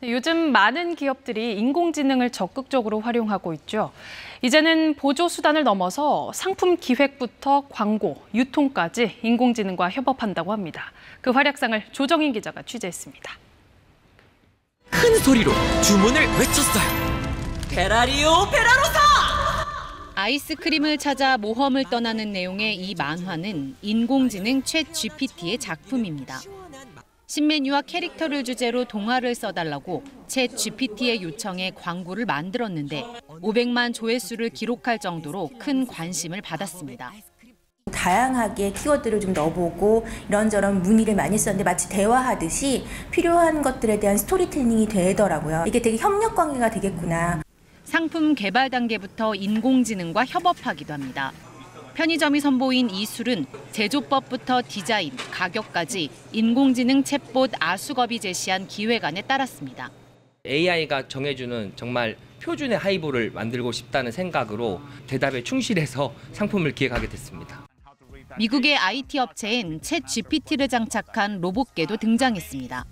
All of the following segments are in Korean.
네, 요즘 많은 기업들이 인공지능을 적극적으로 활용하고 있죠. 이제는 보조 수단을 넘어서 상품 기획부터 광고, 유통까지 인공지능과 협업한다고 합니다. 그 활약상을 조정인 기자가 취재했습니다. 큰 소리로 주문을 외쳤어요. 페라리오 페라로사! 아이스크림을 찾아 모험을 떠나는 내용의 이 만화는 인공지능 챗 GPT의 작품입니다. 신메뉴와 캐릭터를 주제로 동화를 써달라고 챗 GPT의 요청에 광고를 만들었는데 500만 조회수를 기록할 정도로 큰 관심을 받았습니다. 다양하게 키워드를 좀 넣어보고 이런저런 문의를 많이 썼는데 마치 대화하듯이 필요한 것들에 대한 스토리텔링이 되더라고요. 이게 되게 협력 관계가 되겠구나. 상품 개발 단계부터 인공지능과 협업하기도 합니다. 편의점이 선보인 이 술은 제조법부터 디자인, 가격까지 인공지능 챗봇 아수겁이 제시한 기획안에 따랐습니다. AI가 정해주는 정말 표준의 하이볼을 만들고 싶다는 생각으로 대답에 충실해서 상품을 기획하게 됐습니다. 미국의 IT 업체인 챗 GPT를 장착한 로봇개도 등장했습니다.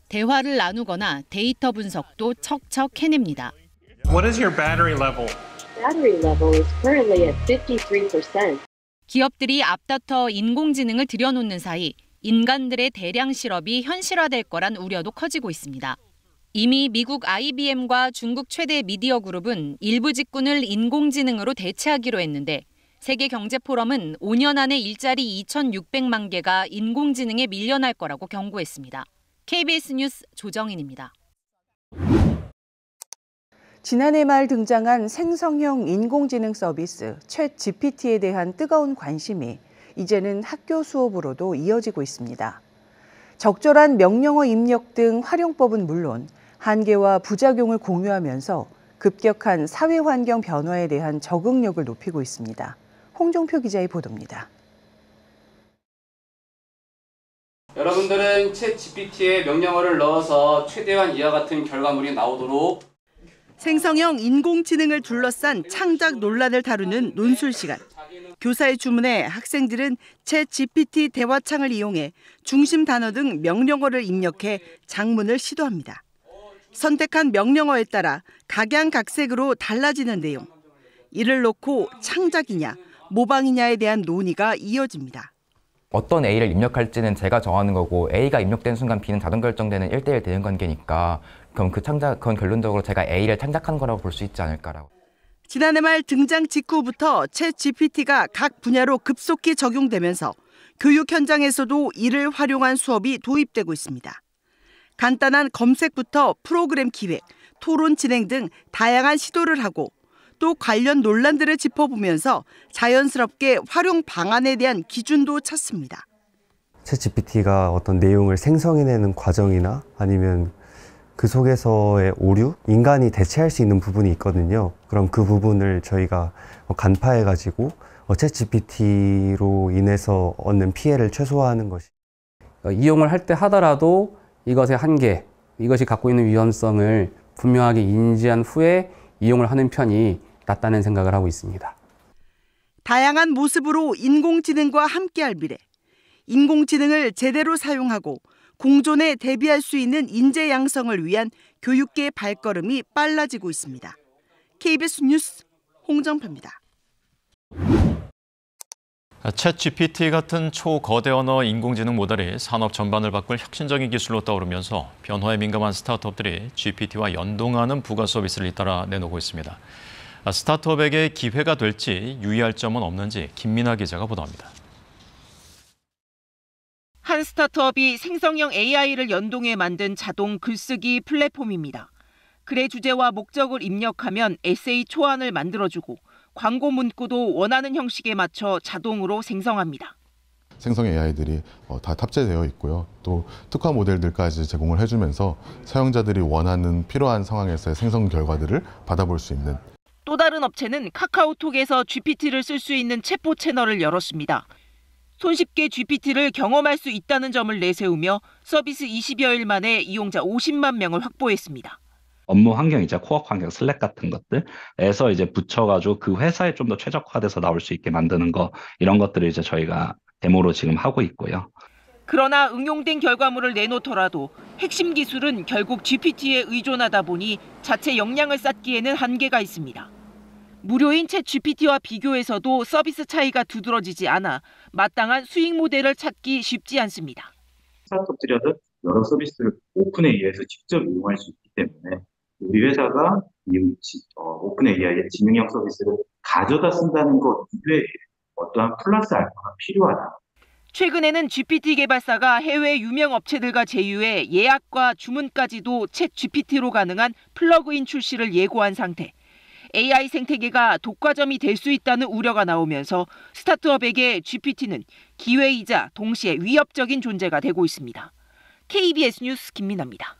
대화를 나누거나 데이터 분석도 척척 해냅니다. What is your battery level? Battery level is currently at 53%. 기업들이 앞다퉈 인공지능을 들여놓는 사이 인간들의 대량 실업이 현실화될 거란 우려도 커지고 있습니다. 이미 미국 IBM과 중국 최대 미디어 그룹은 일부 직군을 인공지능으로 대체하기로 했는데 세계경제포럼은 5년 안에 일자리 2,600만 개가 인공지능에 밀려날 거라고 경고했습니다. KBS 뉴스 조정인입니다. 지난해 말 등장한 생성형 인공지능 서비스 챗 GPT에 대한 뜨거운 관심이 이제는 학교 수업으로도 이어지고 있습니다. 적절한 명령어 입력 등 활용법은 물론 한계와 부작용을 공유하면서 급격한 사회 환경 변화에 대한 적응력을 높이고 있습니다. 홍종표 기자의 보도입니다. 여러분들은 챗 GPT에 명령어를 넣어서 최대한 이와 같은 결과물이 나오도록 생성형 인공지능을 둘러싼 창작 논란을 다루는 논술 시간. 교사의 주문에 학생들은 챗 GPT 대화창을 이용해 중심 단어 등 명령어를 입력해 작문을 시도합니다. 선택한 명령어에 따라 각양각색으로 달라지는 내용. 이를 놓고 창작이냐, 모방이냐에 대한 논의가 이어집니다. 어떤 A를 입력할지는 제가 정하는 거고 A가 입력된 순간 B는 자동 결정되는 1대1 대응 관계니까 그건 결론적으로 제가 A를 창작한 거라고 볼 수 있지 않을까라고. 지난해 말 등장 직후부터 챗 GPT가 각 분야로 급속히 적용되면서 교육 현장에서도 이를 활용한 수업이 도입되고 있습니다. 간단한 검색부터 프로그램 기획, 토론 진행 등 다양한 시도를 하고 또 관련 논란들을 짚어보면서 자연스럽게 활용 방안에 대한 기준도 찾습니다. 챗 GPT가 어떤 내용을 생성해내는 과정이나 아니면 그 속에서의 오류, 인간이 대체할 수 있는 부분이 있거든요. 그럼 그 부분을 저희가 간파해가지고 챗 GPT로 인해서 얻는 피해를 최소화하는 것이. 이용을 할 때 하더라도 이것의 한계, 이것이 갖고 있는 위험성을 분명하게 인지한 후에 이용을 하는 편이 낫다는 생각을 하고 있습니다. 다양한 모습으로 인공지능과 함께할 미래. 인공지능을 제대로 사용하고 공존에 대비할 수 있는 인재 양성을 위한 교육계의 발걸음이 빨라지고 있습니다. KBS 뉴스 홍정표입니다. 챗 GPT 같은 초거대 언어 인공지능 모델이 산업 전반을 바꿀 혁신적인 기술로 떠오르면서 변화에 민감한 스타트업들이 GPT와 연동하는 부가 서비스를 잇따라 내놓고 있습니다. 스타트업에게 기회가 될지 유의할 점은 없는지 김민아 기자가 보도합니다. 한 스타트업이 생성형 AI를 연동해 만든 자동 글쓰기 플랫폼입니다. 글의 주제와 목적을 입력하면 에세이 초안을 만들어주고 광고 문구도 원하는 형식에 맞춰 자동으로 생성합니다. 생성 AI들이 다 탑재되어 있고요. 또 특화 모델들까지 제공을 해주면서 사용자들이 원하는 필요한 상황에서의 생성 결과들을 받아볼 수 있는. 또 다른 업체는 카카오톡에서 GPT를 쓸 수 있는 챗봇 채널을 열었습니다. 손쉽게 GPT를 경험할 수 있다는 점을 내세우며 서비스 20여일 만에 이용자 50만 명을 확보했습니다. 업무 환경이죠. 코업 환경, 슬랙 같은 것들에서 이제 붙여가지고 그 회사에 좀 더 최적화돼서 나올 수 있게 만드는 거, 이런 것들을 이제 저희가 데모로 지금 하고 있고요. 그러나 응용된 결과물을 내놓더라도 핵심 기술은 결국 GPT에 의존하다 보니 자체 역량을 쌓기에는 한계가 있습니다. 무료인 챗 GPT와 비교해서도 서비스 차이가 두드러지지 않아 마땅한 수익 모델을 찾기 쉽지 않습니다. 스타트업들이라도 여러 서비스를 오픈 AI에서 직접 이용할 수 있기 때문에 우리 회사가 오픈 AI의 지능형 서비스를 가져다 쓴다는 것 이외에 어떠한 플러스 알파가 필요하다. 최근에는 GPT 개발사가 해외 유명 업체들과 제휴해 예약과 주문까지도 챗 GPT로 가능한 플러그인 출시를 예고한 상태. AI 생태계가 독과점이 될 수 있다는 우려가 나오면서 스타트업에게 GPT는 기회이자 동시에 위협적인 존재가 되고 있습니다. KBS 뉴스 김민아입니다.